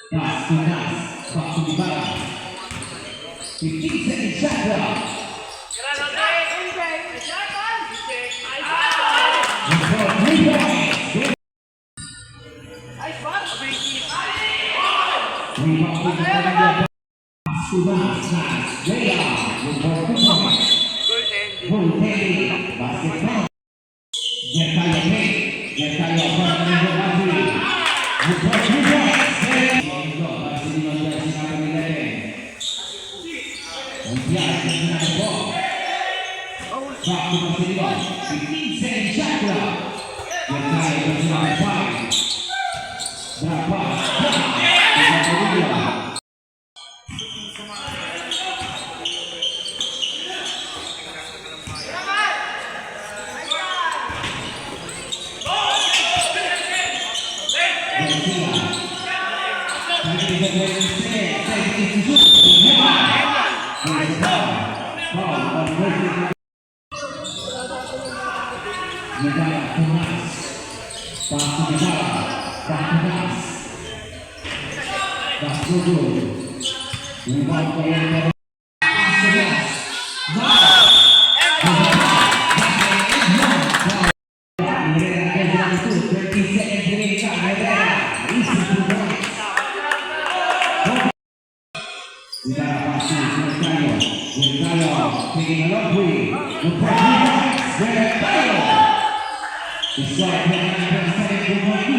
Pass to Nas. Back to Ibarra. 15 seconds shot clock. For 3 points. Rebound to the Subas Nas. They are with 4 points. Goaltending. Basketball. Jekaya Pay. Jekaya Pay. With 4 points. Back to Marcelino, 15 seconds shot clock. Jekaya Pay 5. Dapat. Negara Tunas, Pasu Negara, Tunas, Pasugul, Rebound Korea, Tunas, It's like